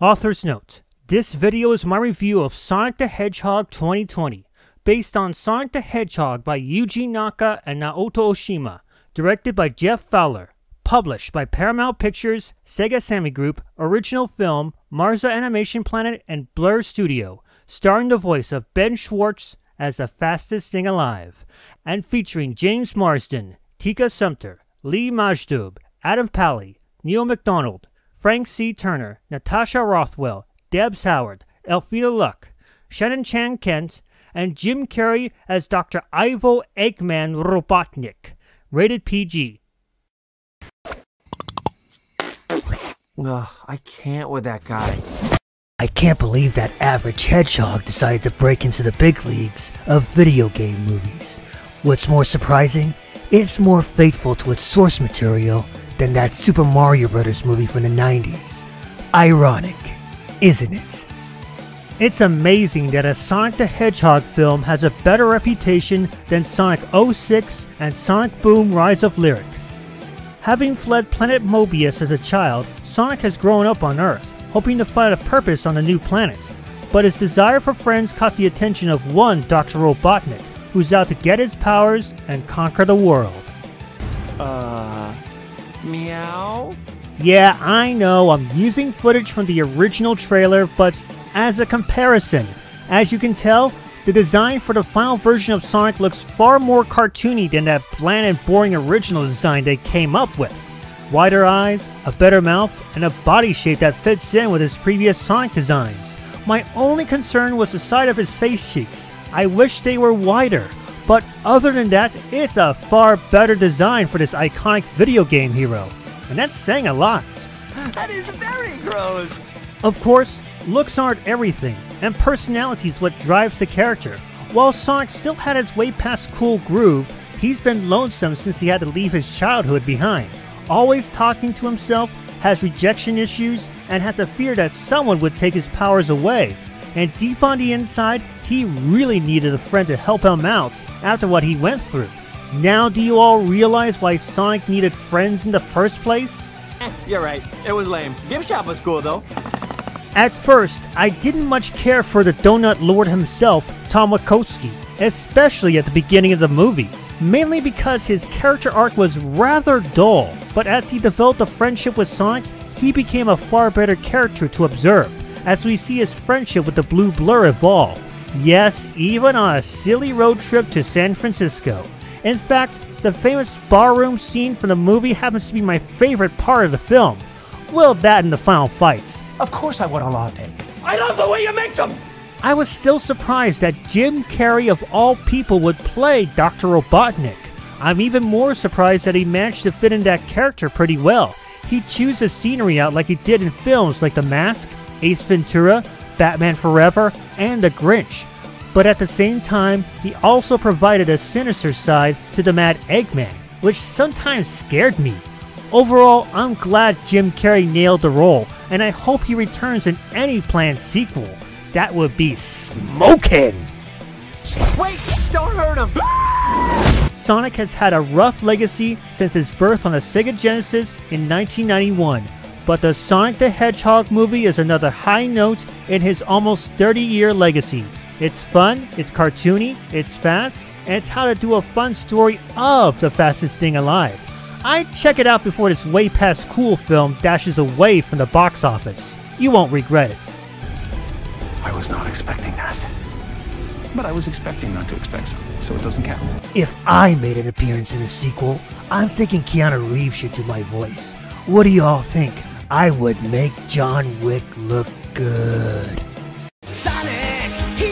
Author's note: this video is my review of Sonic the Hedgehog 2020, based on Sonic the Hedgehog by Yuji Naka and Naoto Oshima, directed by Jeff Fowler, published by Paramount Pictures, Sega Sammy Group, Original Film, Marza Animation Planet, and Blur Studio, starring the voice of Ben Schwartz as the fastest thing alive, and featuring James Marsden, Tika Sumpter, Lee Majdoub, Adam Pally, Neil McDonald, Frank C. Turner, Natasha Rothwell, Debs Howard, Elfina Luck, Shannon Chan Kent, and Jim Carrey as Dr. Ivo Eggman Robotnik. Rated PG. Ugh, I can't with that guy. I can't believe that average hedgehog decided to break into the big leagues of video game movies. What's more surprising, it's more faithful to its source material than that Super Mario Bros. Movie from the 90s. Ironic, isn't it? It's amazing that a Sonic the Hedgehog film has a better reputation than Sonic 06 and Sonic Boom Rise of Lyric. Having fled planet Mobius as a child, Sonic has grown up on Earth, hoping to find a purpose on the new planet. But his desire for friends caught the attention of one Dr. Robotnik, who's out to get his powers and conquer the world. Meow? Yeah, I know, I'm using footage from the original trailer, but as a comparison, as you can tell, the design for the final version of Sonic looks far more cartoony than that bland and boring original design they came up with. Wider eyes, a better mouth, and a body shape that fits in with his previous Sonic designs. My only concern was the side of his face cheeks. I wish they were wider, but other than that, it's a far better design for this iconic video game hero. And that's saying a lot. That is very gross! Of course, looks aren't everything, and personality is what drives the character. While Sonic still had his way past cool groove, he's been lonesome since he had to leave his childhood behind. Always talking to himself, has rejection issues, and has a fear that someone would take his powers away. And deep on the inside, he really needed a friend to help him out after what he went through. Now do you all realize why Sonic needed friends in the first place? You're right, it was lame. Gift shop was cool though. At first, I didn't much care for the Donut Lord himself, Tom Wachowski, especially at the beginning of the movie, mainly because his character arc was rather dull, but as he developed a friendship with Sonic, he became a far better character to observe, as we see his friendship with the Blue Blur evolve. Yes, even on a silly road trip to San Francisco. In fact, the famous barroom scene from the movie happens to be my favorite part of the film. Well, that and the final fight. Of course I want a latte. I love the way you make them! I was still surprised that Jim Carrey of all people would play Dr. Robotnik. I'm even more surprised that he managed to fit in that character pretty well. He chews the scenery out like he did in films like The Mask, Ace Ventura, Batman Forever, and The Grinch. But at the same time, he also provided a sinister side to the Mad Eggman, which sometimes scared me. Overall, I'm glad Jim Carrey nailed the role, and I hope he returns in any planned sequel. That would be smokin'! Wait! Don't hurt him! Sonic has had a rough legacy since his birth on the Sega Genesis in 1991, but the Sonic the Hedgehog movie is another high note in his almost 30-year legacy. It's fun, it's cartoony, it's fast, and it's how to do a fun story of the fastest thing alive. I'd check it out before this way past cool film dashes away from the box office. You won't regret it. I was not expecting that. But I was expecting not to expect something, so it doesn't count. If I made an appearance in the sequel, I'm thinking Keanu Reeves should do my voice. What do y'all think? I would make John Wick look good. Sonic, he